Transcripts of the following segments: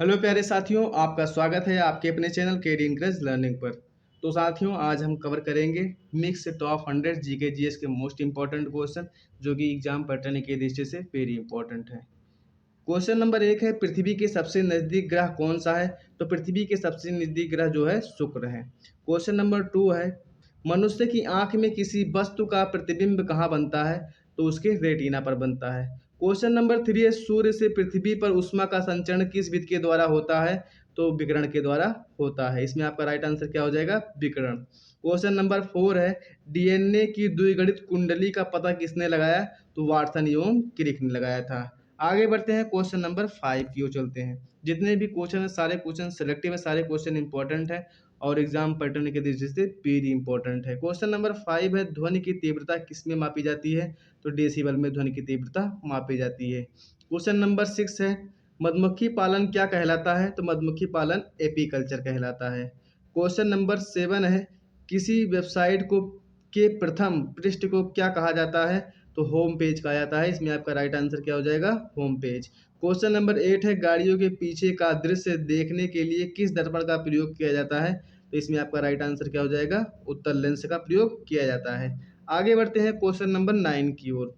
Hello प्यारे साथियों, आपका स्वागत है आपके अपने चैनल केडी इंक्रेज लर्निंग पर। तो साथियों, आज हम कवर करेंगे मिक्स टॉप 100 जीके जीएस के मोस्ट इंपॉर्टेंट क्वेश्चन जो कि एग्जाम पैटर्न की दृष्टि से वेरी इंपॉर्टेंट है। क्वेश्चन नंबर 1 है, पृथ्वी के सबसे नज़दीक ग्रह कौन सा है? तो पृथ्वी के सबसे नज़दीक ग्रह जो है शुक्र है। क्वेश्चन नंबर 2 है, मनुष्य की आंख में किसी वस्तु का प्रतिबिंब कहाँ बनता है? तो उसके रेटिना पर बनता है। क्वेश्चन नंबर 3 है, सूर्य से पृथ्वी पर ऊष्मा का संचरण किस विधि के द्वारा होता है? तो विकिरण के द्वारा होता है। इसमें आपका राइट आंसर क्या हो जाएगा? विकिरण। क्वेश्चन नंबर 4 है, डीएनए की द्विगुणित कुंडली का पता किसने लगाया? तो वाटसन एवं क्रिक ने लगाया था। आगे बढ़ते हैं, क्वेश्चन नंबर 5 की ओर चलते हैं। जितने भी क्वेश्चन है सारे क्वेश्चन सिलेक्टिव है, सारे क्वेश्चन इंपॉर्टेंट है और एग्जाम पैटर्न के दृष्टि से वेरी इंपॉर्टेंट है। क्वेश्चन नंबर 5 है, ध्वनि की तीव्रता किस में मापी जाती है? तो डेसिबल में ध्वनि की तीव्रता मापी जाती है। क्वेश्चन नंबर 6 है, मधुमक्खी पालन क्या कहलाता है? तो मधुमक्खी पालन एपीकल्चर कहलाता है। क्वेश्चन नंबर 7 है, किसी वेबसाइट को के प्रथम पृष्ठ को क्या कहा जाता है? तो होम पेज कहा जाता है। इसमें आपका राइट आंसर क्या हो जाएगा? Home page. क्वेश्चन नंबर 8 है, गाड़ियों के पीछे का दृश्य देखने के लिए किस दर्पण का प्रयोग किया जाता है? तो इसमें आपका राइट आंसर क्या हो जाएगा? उत्तल लेंस का प्रयोग किया जाता है। आगे बढ़ते हैं क्वेश्चन नंबर 9 की ओर।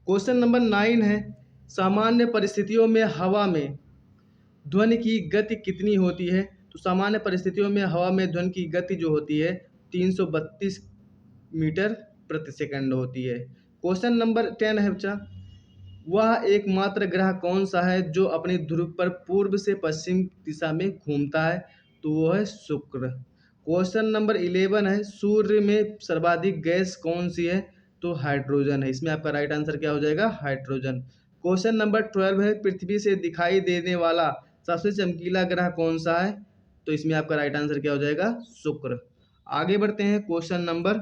क्वेश्चन नंबर 9 है, सामान्य परिस्थितियों में हवा में ध्वनि की गति कितनी होती है? तो सामान्य परिस्थितियों में हवा में ध्वनि की गति जो होती है 332 मीटर प्रति सेकंड होती है। क्वेश्चन नंबर 10 है बच्चा, वह एकमात्र ग्रह कौन सा है जो अपने ध्रुव पर पूर्व से पश्चिम दिशा में घूमता है? तो वो है शुक्र। क्वेश्चन नंबर 11 है, सूर्य में सर्वाधिक गैस कौन सी है? तो हाइड्रोजन है। इसमें आपका राइट आंसर क्या हो जाएगा? हाइड्रोजन। क्वेश्चन नंबर 12 है, पृथ्वी से दिखाई देने वाला सबसे चमकीला ग्रह कौन सा है? तो इसमें आपका राइट आंसर क्या हो जाएगा? शुक्र। आगे बढ़ते हैं, क्वेश्चन नंबर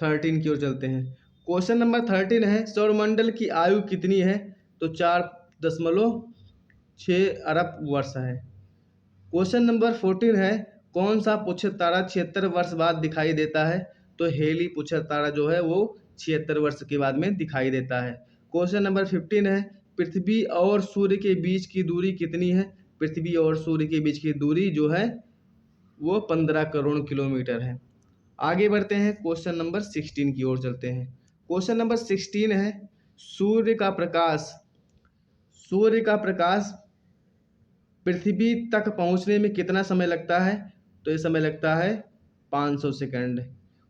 13 की ओर चलते हैं। क्वेश्चन नंबर 13 है, सौरमंडल की आयु कितनी है? तो 4.6 अरब वर्ष है। क्वेश्चन नंबर 14 है, कौन सा पुच्छ तारा 76 वर्ष बाद दिखाई देता है? तो हेली पुच्छ तारा जो है वो 76 वर्ष के बाद में दिखाई देता है। क्वेश्चन नंबर 15 है, पृथ्वी और सूर्य के बीच की दूरी कितनी है? पृथ्वी और सूर्य के बीच की दूरी जो है वो 15 करोड़ किलोमीटर है। आगे बढ़ते हैं, क्वेश्चन नंबर 16 की ओर चलते हैं। क्वेश्चन नंबर 16 है, सूर्य का प्रकाश सूर्य का प्रकाश पृथ्वी तक पहुंचने में कितना समय लगता है? तो ये समय लगता है 500 सेकंड।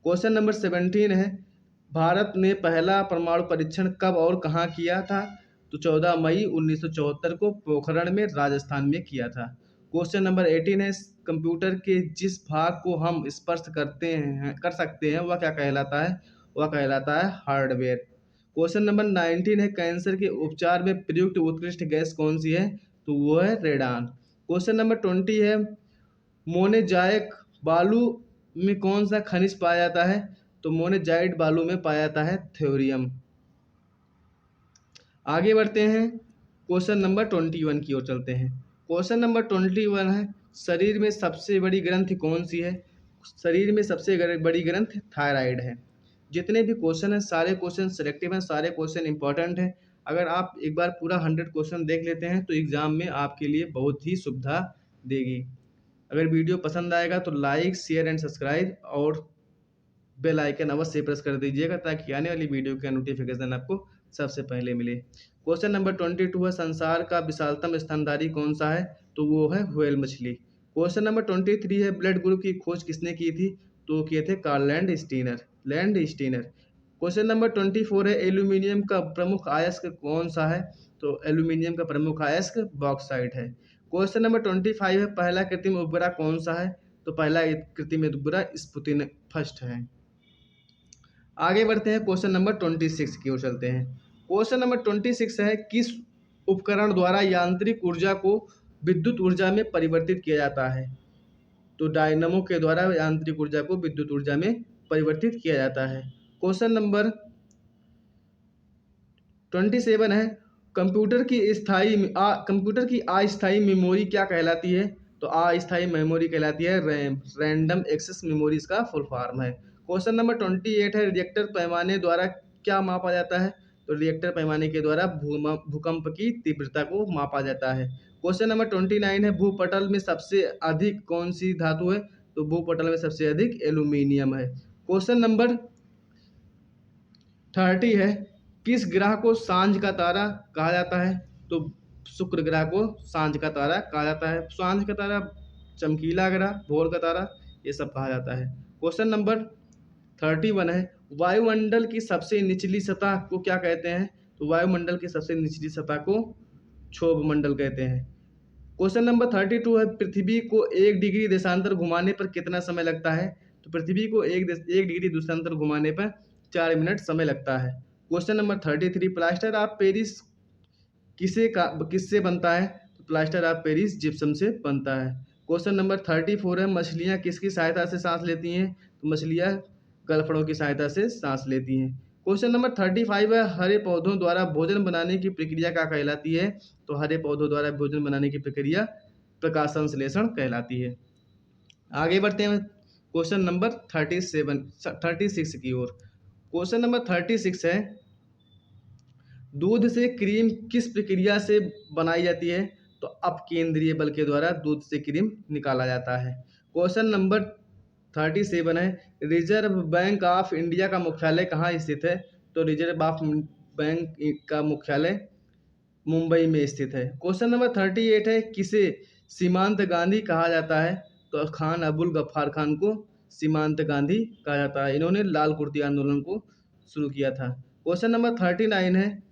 क्वेश्चन नंबर 17 है, भारत ने पहला परमाणु परीक्षण कब और कहाँ किया था? तो 14 मई 1974 को पोखरण में राजस्थान में किया था। क्वेश्चन नंबर 18 है, कंप्यूटर के जिस भाग को हम स्पर्श कर सकते हैं वह क्या कहलाता है? वह कहलाता है हार्डवेयर। क्वेश्चन नंबर 19 है, कैंसर के उपचार में प्रयुक्त उत्कृष्ट गैस कौन सी है? तो वो है रेडान। क्वेश्चन नंबर 20 है, मोनेजाइक बालू में कौन सा खनिज पाया जाता है? तो मोनेजाइट बालू में पाया जाता है थ्योरियम। आगे बढ़ते हैं, क्वेश्चन नंबर 21 की ओर चलते हैं। क्वेश्चन नंबर 21 है, शरीर में सबसे बड़ी ग्रंथि कौन सी है? शरीर में सबसे बड़ी ग्रंथि थायराइड है। जितने भी क्वेश्चन हैं सारे क्वेश्चन सिलेक्टिव हैं, सारे क्वेश्चन इंपॉर्टेंट हैं। अगर आप एक बार पूरा 100 क्वेश्चन देख लेते हैं तो एग्जाम में आपके लिए बहुत ही सुविधा देगी। अगर वीडियो पसंद आएगा तो लाइक शेयर एंड सब्सक्राइब और बेल आइकन अवश्य प्रेस कर दीजिएगा ताकि आने वाली वीडियो का नोटिफिकेशन आपको सबसे पहले मिले। क्वेश्चन नंबर 22 है, संसार का विशालतम स्तनधारी कौन सा है? तो वो है व्हेल मछली। क्वेश्चन नंबर 23 है, ब्लड ग्रुप की खोज किसने की थी? तो किए थे Karl Landsteiner. Question number 24 है, एल्यूमिनियम का प्रमुख अयस्क कौन सा है? तो एल्यूमिनियम का प्रमुख अयस्क बॉक्साइट है। क्वेश्चन नंबर 25 है, पहला कृत्रिम उपग्रह कौन सा है? तो पहला कृत्रिम उपग्रह स्पुतनिक फर्स्ट है। आगे बढ़ते हैं, क्वेश्चन नंबर 26 की ओर चलते हैं। क्वेश्चन नंबर 26 है, किस उपकरण द्वारा यांत्रिक ऊर्जा को विद्युत ऊर्जा में परिवर्तित किया जाता है? तो डायनमो के द्वारा यांत्रिक ऊर्जा को विद्युत ऊर्जा में परिवर्तित किया जाता है। क्वेश्चन नंबर 27 है, कंप्यूटर की अस्थायी मेमोरी क्या कहलाती है? तो अस्थायी मेमोरी कहलाती है रैम, रैंडम एक्सेस मेमोरी इसका फुल फॉर्म है। क्वेश्चन नंबर 28 है, रिएक्टर पैमाने द्वारा क्या मापा जाता है? तो रिएक्टर पैमाने के द्वारा भूकंप की तीव्रता को मापा जाता है। क्वेश्चन नंबर 29 है, भूपटल में सबसे अधिक कौन सी धातु है? तो भूपटल में सबसे अधिक एल्यूमिनियम है। क्वेश्चन नंबर 30 है, किस ग्रह को सांझ का तारा कहा जाता है? तो शुक्र ग्रह को सांझ का तारा कहा जाता है। सांझ का तारा, चमकीला ग्रह, भोर का तारा, ये सब कहा जाता है। क्वेश्चन नंबर 31 है, वायुमंडल की सबसे निचली सतह को क्या कहते हैं? तो वायुमंडल की सबसे निचली सतह को क्षोभ मंडल कहते हैं। क्वेश्चन नंबर 32 है, पृथ्वी को 1 डिग्री देशांतर घुमाने पर कितना समय लगता है? तो पृथ्वी को 1 डिग्री देशांतर घुमाने पर 4 मिनट समय लगता है। Question number 33, plaster of Paris किससे बनता है? तो प्लास्टर ऑफ पेरिस जिप्सम से बनता है। क्वेश्चन नंबर 34 है, मछलियाँ किसकी सहायता से सांस लेती हैं? तो मछलियाँ गलफड़ों की सहायता से सांस लेती हैं। क्वेश्चन नंबर 35 है, हरे पौधों द्वारा भोजन बनाने की प्रक्रिया क्या कहलाती है? तो हरे पौधों द्वारा भोजन बनाने की प्रक्रिया प्रकाश संश्लेषण कहलाती है। आगे बढ़ते हैं क्वेश्चन नंबर 36 की ओर। क्वेश्चन नंबर 36 है, दूध से क्रीम किस प्रक्रिया से बनाई जाती है? तो अपकेंद्रीय बल के द्वारा दूध से क्रीम निकाला जाता है। क्वेश्चन नंबर 37 है, रिजर्व बैंक ऑफ इंडिया का मुख्यालय कहाँ स्थित है? तो रिजर्व ऑफ बैंक का मुख्यालय मुंबई में स्थित है। क्वेश्चन नंबर 38 है, किसे सीमांत गांधी कहा जाता है? तो खान अबुल गफ्फार खान को सीमांत गांधी कहा जाता है। इन्होंने लाल कुर्ती आंदोलन को शुरू किया था। क्वेश्चन नंबर 39 है,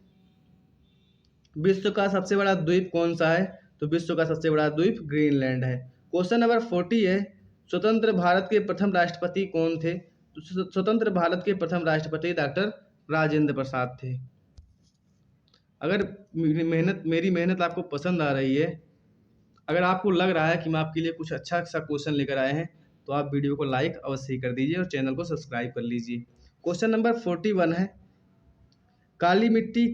विश्व का सबसे बड़ा द्वीप कौन सा है? तो विश्व का सबसे बड़ा द्वीप ग्रीनलैंड है। क्वेश्चन नंबर 40 है, स्वतंत्र भारत के प्रथम राष्ट्रपति कौन थे? तो स्वतंत्र भारत के प्रथम राष्ट्रपति डॉक्टर राजेंद्र प्रसाद थे। अगर मेरी मेहनत आपको पसंद आ रही है, अगर आपको लग रहा है कि मैं आपके लिए कुछ अच्छा सा क्वेश्चन लेकर आए हैं, तो आप वीडियो को लाइक अवश्य ही कर दीजिए और चैनल को सब्सक्राइब कर लीजिए। क्वेश्चन नंबर 41 है, काली मिट्टी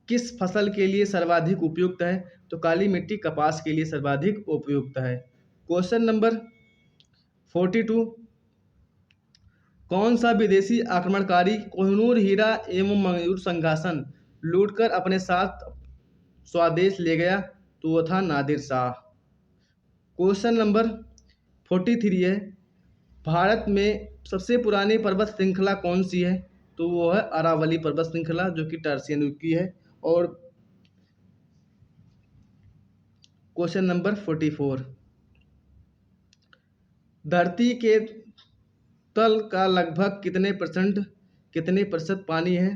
किस फसल के लिए सर्वाधिक उपयुक्त है? तो काली मिट्टी कपास के लिए सर्वाधिक उपयुक्त है। क्वेश्चन नंबर 42, कौन सा विदेशी आक्रमणकारी कोहिनूर हीरा एवं मयूर संघासन लूटकर अपने साथ स्वदेश ले गया? तो वो था नादिर शाह। क्वेश्चन नंबर 43 है, भारत में सबसे पुरानी पर्वत श्रृंखला कौन सी है? तो वो है अरावली पर्वत श्रृंखला, जो कि टर्सियन युग की है। और क्वेश्चन नंबर 44, धरती के तल का लगभग कितने प्रतिशत पानी है?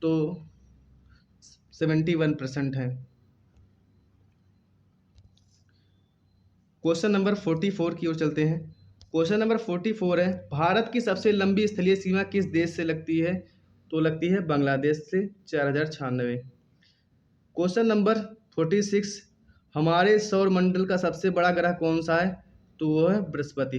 तो 71% है। क्वेश्चन नंबर 44 की ओर चलते हैं। क्वेश्चन नंबर 44 है, भारत की सबसे लंबी स्थलीय सीमा किस देश से लगती है? तो लगती है बांग्लादेश से 4096। क्वेश्चन नंबर 46, हमारे सौर मंडल का सबसे बड़ा ग्रह कौन सा है? तो वो है बृहस्पति।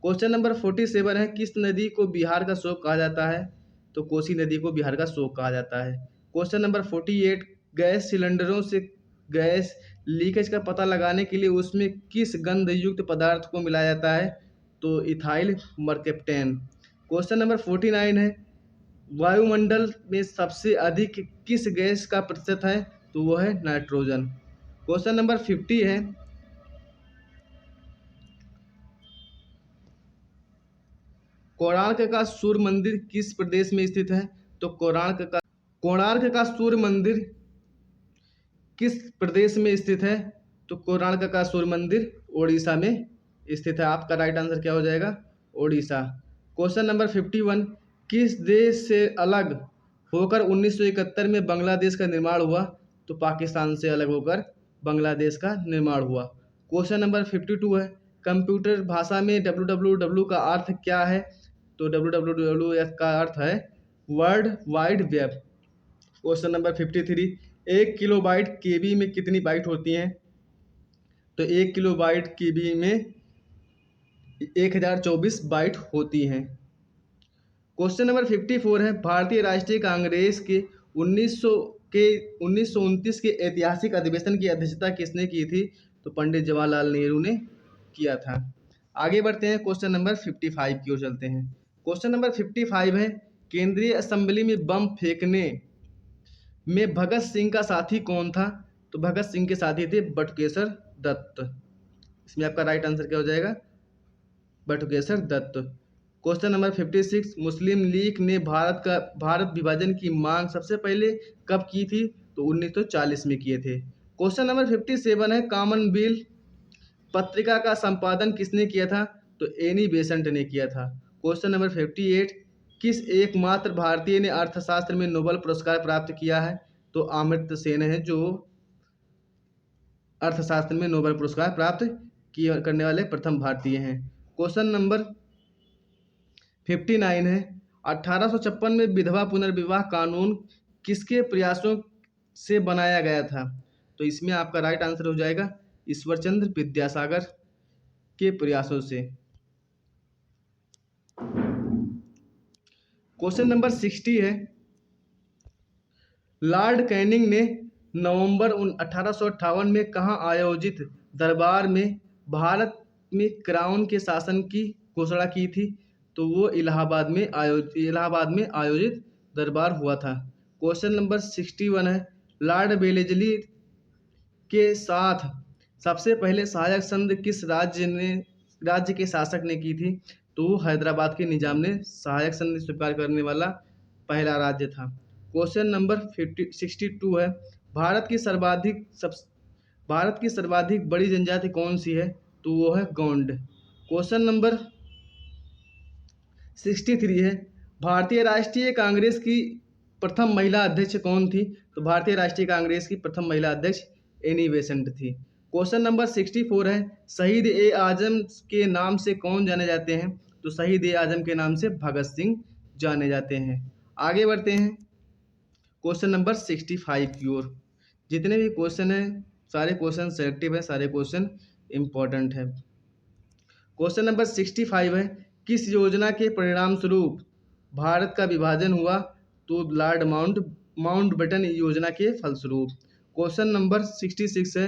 क्वेश्चन नंबर 47 है, किस नदी को बिहार का शोक कहा जाता है? तो कोसी नदी को बिहार का शोक कहा जाता है। क्वेश्चन नंबर 48, गैस सिलेंडरों से गैस लीकेज का पता लगाने के लिए उसमें किस गंध युक्त पदार्थ को मिलाया जाता है? तो इथाइल मरकेप्टेन। क्वेश्चन नंबर 49 है, वायुमंडल में सबसे अधिक किस गैस का प्रतिशत है? तो वो है नाइट्रोजन। क्वेश्चन नंबर 50 है, कोणार्क का सूर्य मंदिर किस प्रदेश में स्थित है? तो कोणार्क का सूर्य मंदिर किस प्रदेश में स्थित है? तो कोणार्क का सूर्य मंदिर ओडिशा में स्थित है। आपका राइट आंसर क्या हो जाएगा? ओडिशा। क्वेश्चन नंबर 51, किस देश से अलग होकर 1971 में बांग्लादेश का निर्माण हुआ? तो पाकिस्तान से अलग होकर बांग्लादेश का निर्माण हुआ। क्वेश्चन नंबर 52 है, कंप्यूटर भाषा में www का अर्थ क्या है? तो www का अर्थ है world wide web. Question number 53, 1 kilobyte KB में कितनी बाइट होती हैं? तो 1 किलोबाइट केबी में 1024 बाइट होती हैं। क्वेश्चन नंबर 54 है, भारतीय राष्ट्रीय कांग्रेस के 1929 के ऐतिहासिक अधिवेशन की अध्यक्षता किसने की थी? तो पंडित जवाहरलाल नेहरू ने किया था। आगे बढ़ते हैं, क्वेश्चन नंबर 55 की ओर चलते हैं। क्वेश्चन नंबर 55 है, केंद्रीय असेंबली में बम फेंकने में भगत सिंह का साथी कौन था? तो भगत सिंह के साथी थे बटुकेश्वर दत्त। इसमें आपका राइट आंसर क्या हो जाएगा? बटुकेश्वर दत्त। क्वेश्चन नंबर 56, मुस्लिम लीग ने भारत विभाजन की मांग सबसे पहले कब की थी? तो 1940 में किए थे। क्वेश्चन नंबर 57 है, कॉमनवेल्थ पत्रिका का संपादन किसने किया था? तो एनी बेसेंट ने किया था। क्वेश्चन नंबर 58, किस एकमात्र भारतीय ने अर्थशास्त्र में नोबेल पुरस्कार प्राप्त किया है? तो अमर्त्य सेन है जो अर्थशास्त्र में नोबेल पुरस्कार प्राप्त करने वाले प्रथम भारतीय हैं। क्वेश्चन नंबर 59 है, 1856 में विधवा पुनर्विवाह कानून किसके प्रयासों से बनाया गया था? तो इसमें आपका राइट आंसर हो जाएगा ईश्वरचंद्र विद्यासागर के प्रयासों से। क्वेश्चन नंबर 60 है, लॉर्ड कैनिंग ने नवंबर 1858 में कहाँ आयोजित दरबार में भारत में क्राउन के शासन की घोषणा की थी? तो वो इलाहाबाद में आयोजित दरबार हुआ था। क्वेश्चन नंबर 61 है, लॉर्ड वेलेस्ली के साथ सबसे पहले सहायक संधि किस राज्य के शासक ने की थी? तो हैदराबाद के निजाम ने सहायक संधि स्वीकार करने वाला पहला राज्य था। क्वेश्चन नंबर 62 है, भारत की सर्वाधिक बड़ी जनजाति कौन सी है? तो वो है गोंड। क्वेश्चन नंबर 63 है, भारतीय राष्ट्रीय कांग्रेस की प्रथम महिला अध्यक्ष कौन थी? तो भारतीय राष्ट्रीय कांग्रेस की प्रथम महिला अध्यक्ष एनी बेसेंट थी। क्वेश्चन नंबर 64 है, शहीद ए आजम के नाम से कौन जाने जाते हैं? तो शहीद ए आजम के नाम से भगत सिंह जाने जाते हैं। आगे बढ़ते हैं क्वेश्चन नंबर 65 की ओर। जितने भी क्वेश्चन हैं सारे क्वेश्चन सेलेक्टिव है, सारे क्वेश्चन इंपॉर्टेंट है। क्वेश्चन नंबर 65 है, किस योजना के परिणाम स्वरूप भारत का विभाजन हुआ? तो लॉर्ड माउंटबेटन योजना के फलस्वरूप। क्वेश्चन नंबर 66 है,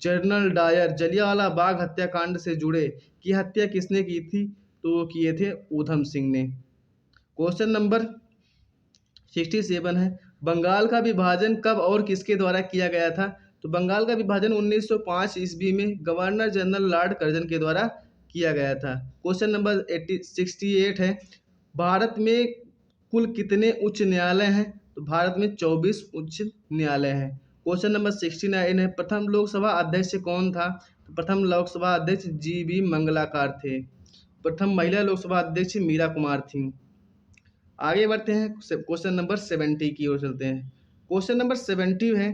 जनरल डायर जलियांवाला बाग हत्याकांड से जुड़े की हत्या किसने की थी? तो वो किए थे ऊधम सिंह ने। क्वेश्चन नंबर 67 है, बंगाल का विभाजन कब और किसके द्वारा किया गया था? तो बंगाल का विभाजन 1905 ईस्वी में गवर्नर जनरल लॉर्ड कर्जन के द्वारा किया गया था। क्वेश्चन नंबर 68 है, भारत में कुल कितने उच्च न्यायालय हैं? तो भारत में 24 उच्च न्यायालय हैं। क्वेश्चन नंबर 69 है, प्रथम लोकसभा अध्यक्ष कौन था? तो प्रथम लोकसभा अध्यक्ष जीबी मंगलाकार थे। प्रथम महिला लोकसभा अध्यक्ष मीरा कुमार थी। आगे बढ़ते हैं क्वेश्चन नंबर 70 की ओर चलते हैं। क्वेश्चन नंबर 70 है,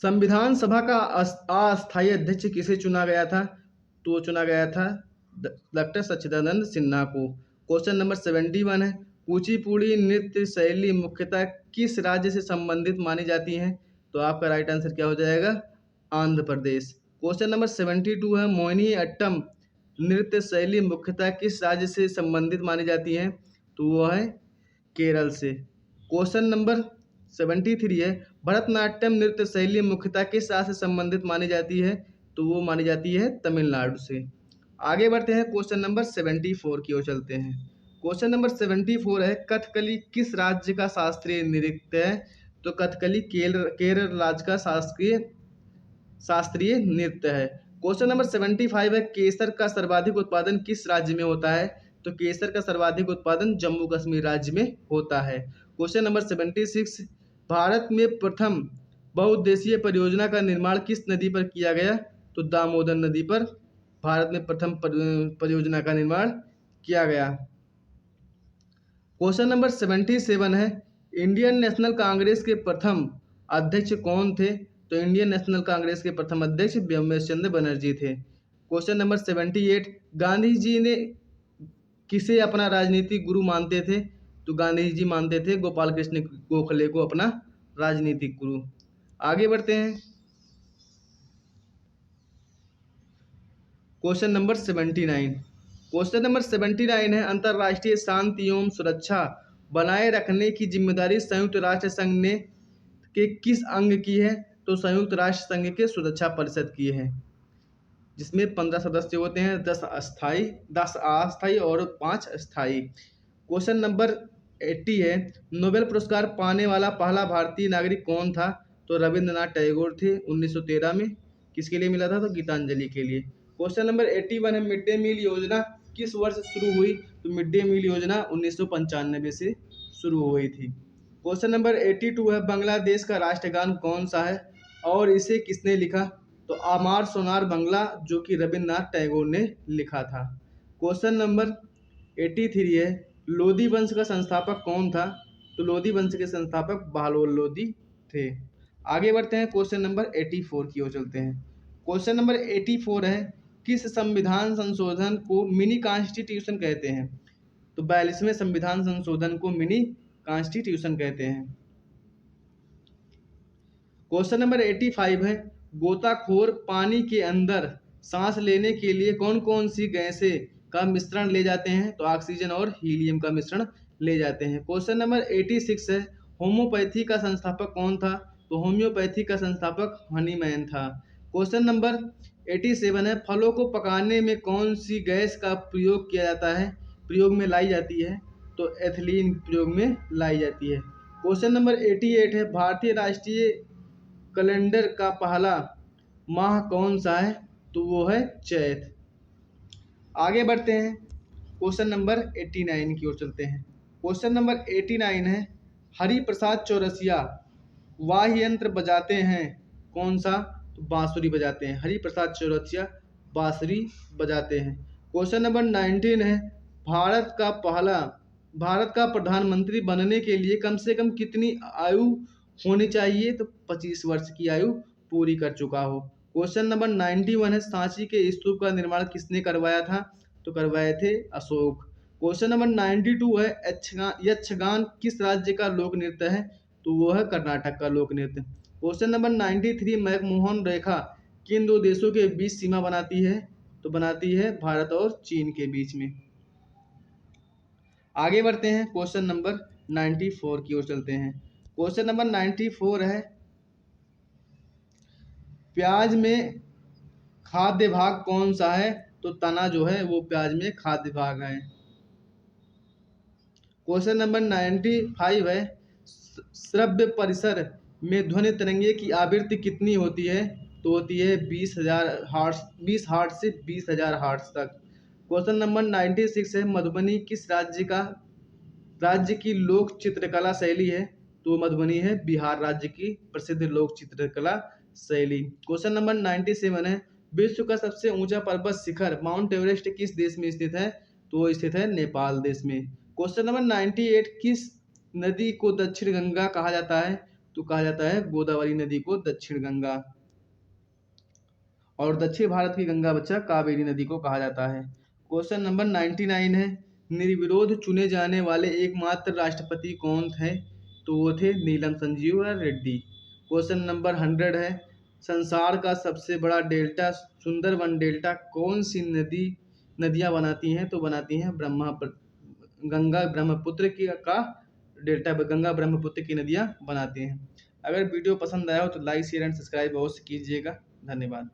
संविधान सभा का अस्थायी अध्यक्ष किसे चुना गया था? तो चुना गया था डॉक्टर सच्चिदानंद सिन्हा को। क्वेश्चन नंबर 71 है, कुचिपुड़ी नृत्य शैली मुख्यतः किस राज्य से संबंधित मानी जाती है? तो आपका राइट आंसर क्या हो जाएगा? आंध्र प्रदेश। क्वेश्चन नंबर 72 है, मोहिनी अट्टम नृत्य शैली मुख्यतः किस राज्य से संबंधित मानी जाती है? तो वो है केरल से। क्वेश्चन नंबर 73 है, भरतनाट्यम नृत्य शैली मुख्यतः किस राज्य से संबंधित मानी जाती है? तो वो मानी जाती है तमिलनाडु से। आगे बढ़ते हैं क्वेश्चन नंबर 74 की ओर चलते हैं। क्वेश्चन नंबर 74 है, कथकली किस राज्य का शास्त्रीय नृत्य है? तो कथकली केरल राज्य का शास्त्रीय नृत्य है। क्वेश्चन नंबर 75 है, केसर का सर्वाधिक उत्पादन किस राज्य में होता है? तो केसर का सर्वाधिक उत्पादन जम्मू कश्मीर राज्य में होता है। क्वेश्चन नंबर 76, भारत में प्रथम बहुउद्देशीय परियोजना का निर्माण किस नदी पर किया गया? तो दामोदर नदी पर भारत में प्रथम परियोजना का निर्माण किया गया। क्वेश्चन नंबर 77 है, इंडियन नेशनल कांग्रेस के प्रथम अध्यक्ष कौन थे? तो इंडियन नेशनल कांग्रेस के प्रथम अध्यक्ष व्योमेश चंद्र बनर्जी थे। क्वेश्चन नंबर 78, गांधी जी ने किसे अपना राजनीतिक गुरु मानते थे? तो गांधी जी मानते थे गोपाल कृष्ण गोखले को अपना राजनीतिक गुरु। आगे बढ़ते हैं क्वेश्चन नंबर 79। क्वेश्चन नंबर 79 है, अंतर्राष्ट्रीय शांति एवं सुरक्षा बनाए रखने की जिम्मेदारी संयुक्त राष्ट्र संघ ने के किस अंग की है? तो संयुक्त राष्ट्र संघ के सुरक्षा परिषद की है, जिसमें 15 सदस्य होते हैं, 10 अस्थाई और 5 स्थायी। क्वेश्चन नंबर 80 है, नोबेल पुरस्कार पाने वाला पहला भारतीय नागरिक कौन था? तो रविंद्रनाथ टैगोर थे 1913 में। किसके लिए मिला था? तो गीतांजलि के लिए। क्वेश्चन नंबर 81 है, मिड डे मील योजना किस वर्ष शुरू हुई? तो मिड डे मील योजना 1995 से शुरू हुई थी। क्वेश्चन नंबर 82 है, बांग्लादेश का राष्ट्रगान कौन सा है और इसे किसने लिखा? तो आमार सोनार बांग्ला, जो कि रविंद्रनाथ टैगोर ने लिखा था। क्वेश्चन नंबर 83 है, लोदी वंश का संस्थापक कौन था? तो लोदी वंश के संस्थापक बहलोल लोदी थे। आगे बढ़ते हैं, क्वेश्चन नंबर 84 की ओर चलते हैं। क्वेश्चन नंबर 84 है, किस संविधान संशोधन को मिनी कॉन्स्टिट्यूशन कहते हैं? तो 42वें संविधान संशोधन को मिनी कॉन्स्टिट्यूशन कहते हैं। क्वेश्चन नंबर 85 है, गोताखोर पानी के अंदर सांस लेने के लिए कौन कौन सी गैसें का मिश्रण ले जाते हैं? तो ऑक्सीजन और हीलियम का मिश्रण ले जाते हैं। क्वेश्चन नंबर 86 है, होम्योपैथी का संस्थापक कौन था? तो होम्योपैथी का संस्थापक हनीमैन था। क्वेश्चन नंबर 87 है, फलों को पकाने में कौन सी गैस का प्रयोग किया जाता है? प्रयोग में लाई जाती है? तो एथिलीन प्रयोग में लाई जाती है। क्वेश्चन नंबर 88 है, भारतीय राष्ट्रीय कैलेंडर का पहला माह कौन सा है? तो वो है चैत। आगे बढ़ते हैं, क्वेश्चन नंबर 89 की ओर चलते हैं। क्वेश्चन नंबर 89 है, हरि प्रसाद चौरसिया वाद्य यंत्र बजाते हैं कौन सा? तो बांसुरी बजाते हैं। हरि प्रसाद चौरसिया बांसुरी बजाते हैं। क्वेश्चन नंबर 19 है, भारत का प्रधानमंत्री बनने के लिए कम से कम कितनी आयु होनी चाहिए? तो 25 वर्ष की आयु पूरी कर चुका हो। क्वेश्चन नंबर 91 है, सांची के स्तूप का निर्माण किसने करवाया था? तो करवाए थे अशोक। क्वेश्चन नंबर 92 है, यक्षगान किस राज्य का लोक नृत्य है? तो वो है कर्नाटक का लोक नृत्य। क्वेश्चन नंबर 93, मैकमोहन रेखा किन दो देशों के बीच सीमा बनाती है? तो बनाती है भारत और चीन के बीच में। आगे बढ़ते हैं, क्वेश्चन नंबर 94 की ओर चलते हैं। क्वेश्चन नंबर 94 है, प्याज में खाद्य भाग कौन सा है? तो तना जो है वो प्याज में खाद्य भाग है। क्वेश्चन नंबर 95 है, श्रव्य परिसर में ध्वनि तरंगे की आवृत्ति कितनी होती है? तो होती है 20,000 हर्ट्ज, 20 हर्ट्ज से 20,000 हर्ट्ज तक। क्वेश्चन नंबर 96 है, मधुबनी किस राज्य की लोक चित्रकला शैली है? तो मधुबनी है बिहार राज्य की प्रसिद्ध लोक चित्रकला शैली। क्वेश्चन नंबर 97 है, विश्व का सबसे ऊंचा पर्वत शिखर माउंट एवरेस्ट किस देश में स्थित है? तो वो स्थित है नेपाल देश में। क्वेश्चन नंबर 98, किस नदी को दक्षिण गंगा कहा जाता है? तो कहा जाता है गोदावरी नदी को दक्षिण गंगा। और दक्षिण भारत की गंगा बच्चा कावेरी नदी को कहा जाता है। क्वेश्चन नंबर 99 है, निर्विरोध चुने जाने वाले एकमात्र राष्ट्रपति कौन थे? तो वो थे नीलम संजीव रेड्डी। क्वेश्चन नंबर 100 है, संसार का सबसे बड़ा डेल्टा सुंदरबन डेल्टा कौन सी नदियां बनाती हैं? तो बनाती हैं गंगा ब्रह्मपुत्र की का डेल्टा गंगा ब्रह्मपुत्र की नदियां बनाती हैं। अगर वीडियो पसंद आया हो तो लाइक शेयर एंड सब्सक्राइब अवश्य कीजिएगा। धन्यवाद।